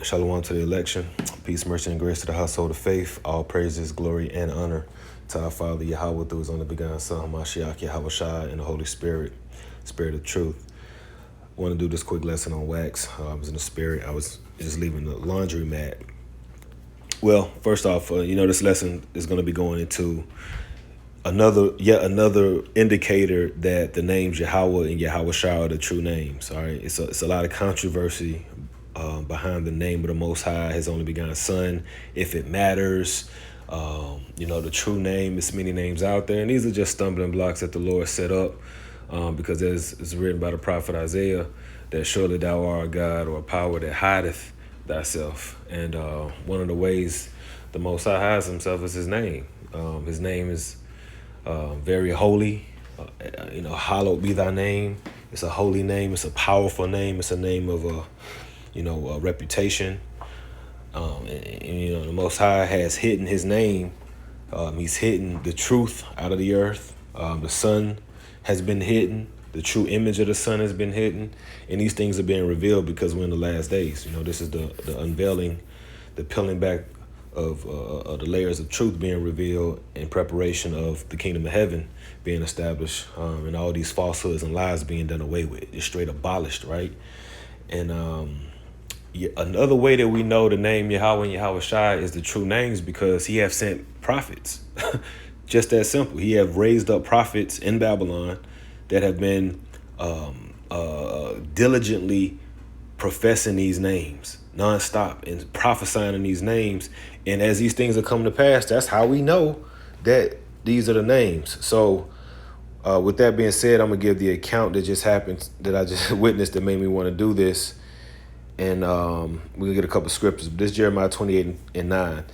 Shalom to the election. Peace, mercy, and grace to the household of faith. All praises, glory, and honor to our Father Yahweh through his only begotten Son, Mashiach Yahweh Shai, and the Holy Spirit, Spirit of truth. I want to do this quick lesson on wax. I was in the spirit. I was just leaving the laundry mat. Well, first off, this lesson is going to be going into yet another indicator that the names Yahweh and Yahweh Shai are the true names. All right, it's a lot of controversy behind the name of the Most High, His only begotten Son, if it matters. The true name. Is many names out there, and these are just stumbling blocks that the Lord set up, because it's written by the prophet Isaiah that surely thou art a God or a power that hideth thyself. And one of the ways the Most High hides Himself is His name. His name is very holy. Hallowed be thy name. It's a holy name. It's a powerful name. It's a name of a reputation. The Most High has hidden His name. He's hidden the truth out of the earth. The Son has been hidden. The true image of the Son has been hidden. And these things are being revealed because we're in the last days. This is the unveiling, the peeling back of the layers of truth being revealed in preparation of the kingdom of heaven being established, and all these falsehoods and lies being done away with. It's straight abolished, right? And another way that we know the name Yahweh and Yahweh Shai is the true names because He have sent prophets. Just that simple. He have raised up prophets in Babylon that have been diligently professing these names nonstop and prophesying in these names. And as these things are coming to pass, that's how we know that these are the names. So with that being said, I'm going to give the account that just happened, that I just witnessed, that made me want to do this. And we're going to get a couple scriptures. This is Jeremiah 28:9.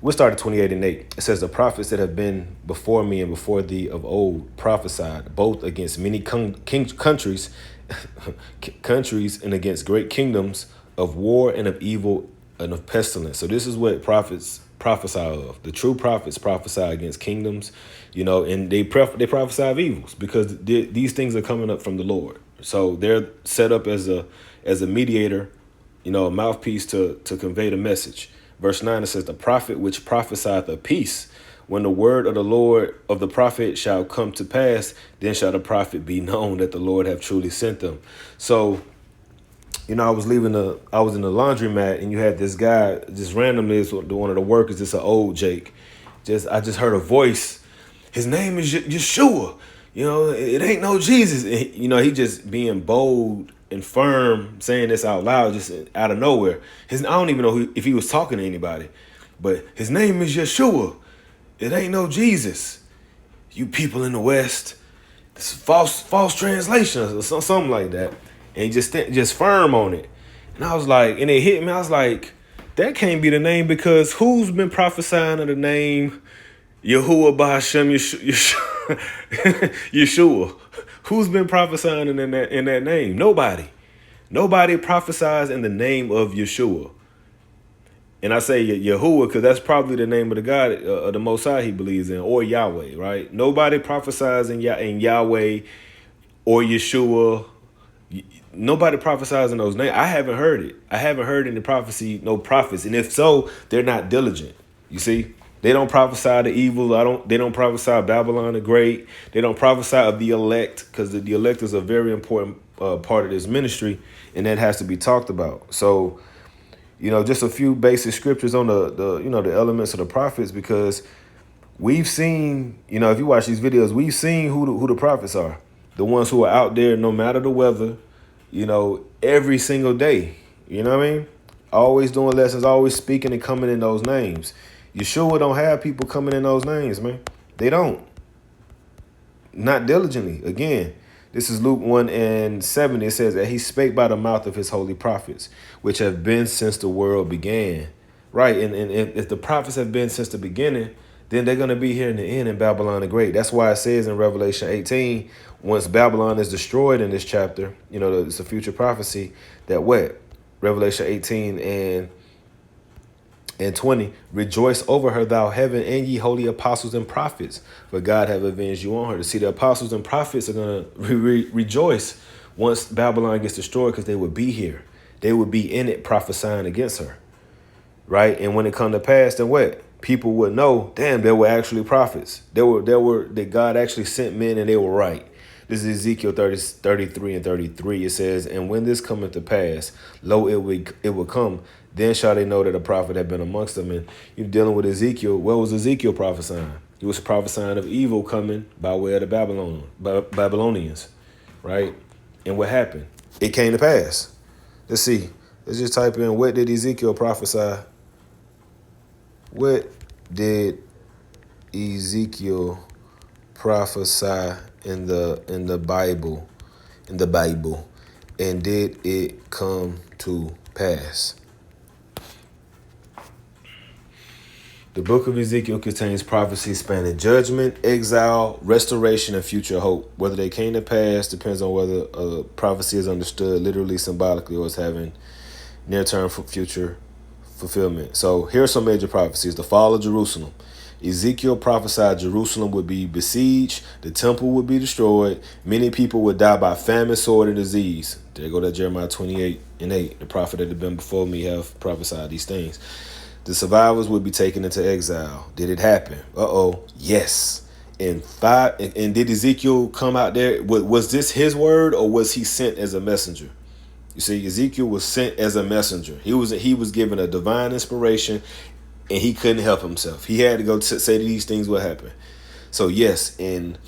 We'll start at 28:8. It says, the prophets that have been before me and before thee of old prophesied, both against many countries and against great kingdoms, of war and of evil and of pestilence. So this is what prophets prophesy of. The true prophets prophesy against kingdoms, and they prophesy of evils because these things are coming up from the Lord. So they're set up as a mediator, a mouthpiece to convey the message. Verse 9, it says, the prophet which prophesieth of peace, when the word of the Lord of the prophet shall come to pass, then shall the prophet be known that the Lord have truly sent them. So, I was in the laundromat, and you had this guy just randomly, one of the workers, just an old Jake. I just heard a voice. His name is Yeshua. It ain't no Jesus. He just being bold and firm, saying this out loud, just out of nowhere. I don't even know if he was talking to anybody, but his name is Yeshua. It ain't no Jesus. You people in the West, this false translations or something like that. And he just firm on it. And I was like, and it hit me. I was like, that can't be the name, because who's been prophesying of the name Yahuwah B'Hashem Yeshua? Who's been prophesying in that name? Nobody. Nobody prophesies in the name of Yeshua. And I say Yahuwah because that's probably the name of the God, of the Most High he believes in, or Yahweh, right? Nobody prophesies in Yahweh or Yeshua. Nobody prophesies in those names. I haven't heard it. I haven't heard any prophecy, no prophets. And if so, they're not diligent. You see? They don't prophesy the evil. They don't prophesy Babylon the Great. They don't prophesy of the elect, because the elect is a very important part of this ministry, and that has to be talked about. So, just a few basic scriptures on the elements of the prophets, because we've seen, if you watch these videos, we've seen who the prophets are. The ones who are out there no matter the weather, every single day. You know what I mean? Always doing lessons, always speaking and coming in those names. Yeshua don't have people coming in those names, man. They don't. Not diligently. Again, this is Luke 1:7. It says that he spake by the mouth of his holy prophets, which have been since the world began. Right. And if the prophets have been since the beginning, then they're going to be here in the end in Babylon the Great. That's why it says in Revelation 18, once Babylon is destroyed in this chapter, it's a future prophecy that what? Revelation 18 and 20, rejoice over her, thou heaven, and ye holy apostles and prophets, for God have avenged you on her. To see the apostles and prophets are going to rejoice once Babylon gets destroyed, because they will be here. They would be in it prophesying against her, right? And when it come to pass, then what? People would know, damn, there were actually prophets. That God actually sent men and they were right. This is Ezekiel 33 and 33. It says, and when this cometh to pass, lo, it will come. Then shall they know that a prophet had been amongst them. And you're dealing with Ezekiel. What was Ezekiel prophesying? He was prophesying of evil coming by way of the Babylonians, right? And what happened? It came to pass. Let's see. Let's just type in, what did Ezekiel prophesy? What did Ezekiel prophesy in the Bible? And did it come to pass? The book of Ezekiel contains prophecies spanning judgment, exile, restoration, and future hope. Whether they came to pass depends on whether a prophecy is understood literally, symbolically, or is having near-term future fulfillment. So here are some major prophecies. The fall of Jerusalem. Ezekiel prophesied Jerusalem would be besieged, the temple would be destroyed, many people would die by famine, sword, and disease. There go that Jeremiah 28 and 8. The prophet that had been before me have prophesied these things. The survivors would be taken into exile. Did it happen? Yes. And did Ezekiel come out there? Was this his word, or was he sent as a messenger? You see, Ezekiel was sent as a messenger. He was given a divine inspiration, and he couldn't help himself. He had to go say these things would happen. So yes, in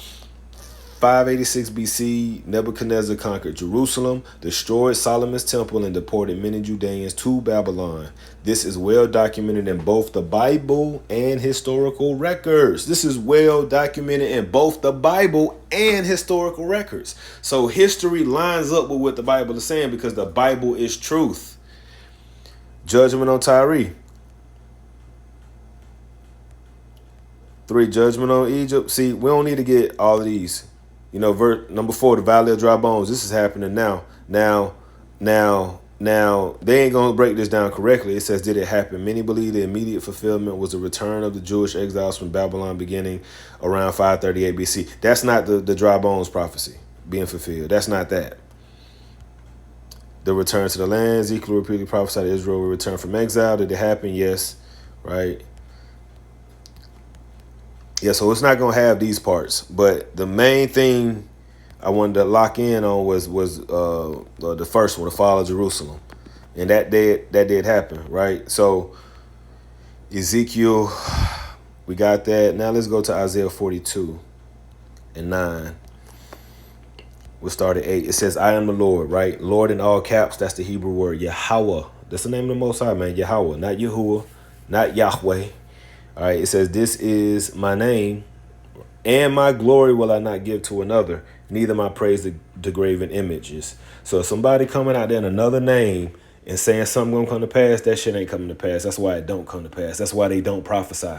586 BC, Nebuchadnezzar conquered Jerusalem, destroyed Solomon's temple, and deported many Judeans to Babylon. This is well documented in both the Bible and historical records. This is well documented in both the Bible and historical records. So history lines up with what the Bible is saying because the Bible is truth. Judgment on Tyre. 3, judgment on Egypt. See, we don't need to get all of these. You know, verse number 4, the valley of dry bones. This is happening now. Now, they ain't going to break this down correctly. It says, did it happen? Many believe the immediate fulfillment was the return of the Jewish exiles from Babylon beginning around 538 BC. That's not the dry bones prophecy being fulfilled. That's not that. The return to the land. Ezekiel repeatedly prophesied Israel will return from exile. Did it happen? Yes. Right. Yeah, so it's not going to have these parts. But the main thing I wanted to lock in on was the first one, the fall of Jerusalem. And that did happen, right? So Ezekiel, we got that. Now let's go to Isaiah 42 and 9. We'll start at 8. It says, I am the Lord, right? Lord in all caps, that's the Hebrew word, Yahweh. That's the name of the Most High, man. Yahweh, not Yahuwah, not Yahweh. All right, it says, this is my name, and my glory will I not give to another, neither my praise to graven images. So if somebody coming out there in another name and saying something gonna come to pass, that shit ain't coming to pass. That's why it don't come to pass. That's why they don't prophesy.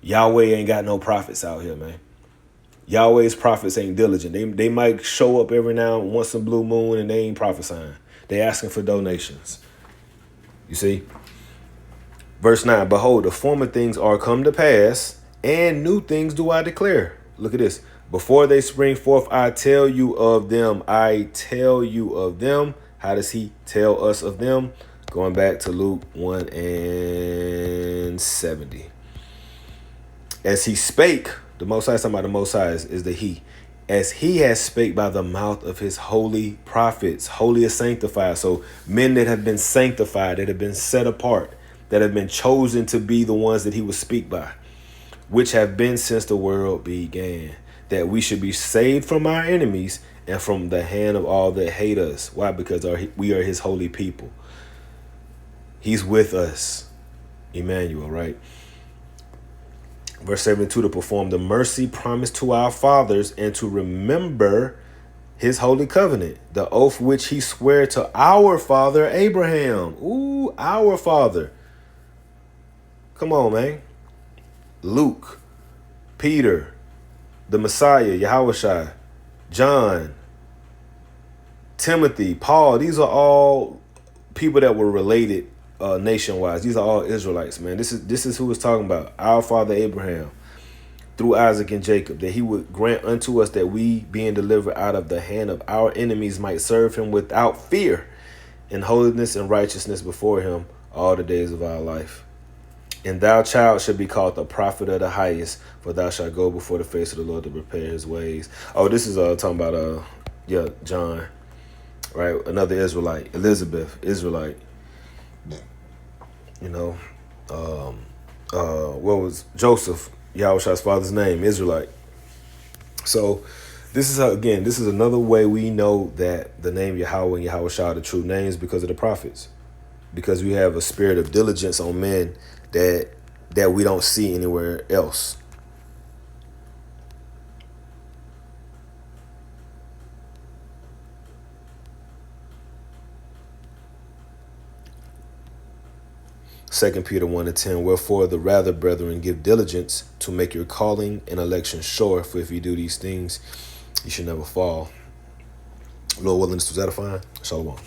Yahweh ain't got no prophets out here, man. Yahweh's prophets ain't diligent. They might show up every now and once in blue moon and they ain't prophesying. They asking for donations. You see? Verse 9, behold, the former things are come to pass, and new things do I declare. Look at this. Before they spring forth, I tell you of them. I tell you of them. How does he tell us of them? Going back to Luke 1 and 70. As he spake, the Most High, talking about the Most High is the he. As he has spake by the mouth of his holy prophets, holy is sanctified. So men that have been sanctified, that have been set apart, that have been chosen to be the ones that he would speak by, which have been since the world began, that we should be saved from our enemies and from the hand of all that hate us. Why? Because we are his holy people. He's with us. Emmanuel, right? Verse 72, to perform the mercy promised to our fathers and to remember his holy covenant, the oath which he swore to our father Abraham. Ooh, our father. Come on, man. Luke, Peter, the Messiah, Yahushua, John, Timothy, Paul. These are all people that were related nation-wise. These are all Israelites, man. This is who it's talking about. Our father Abraham, through Isaac and Jacob, that he would grant unto us that we, being delivered out of the hand of our enemies, might serve him without fear in holiness and righteousness before him all the days of our life. And thou, child, shalt be called the prophet of the highest, for thou shalt go before the face of the Lord to prepare his ways. Oh, this is talking about John, right? Another Israelite, Elizabeth, Israelite. You know, what was Joseph, Yahushua's father's name, Israelite. So this is another way we know that the name Yahweh and Yahushua are the true names, because of the prophets. Because we have a spirit of diligence on men that we don't see anywhere else. Second Peter 1:10, wherefore the rather, brethren, give diligence to make your calling and election sure, for if you do these things, you should never fall. Lord willing, this was edifying. Shalom.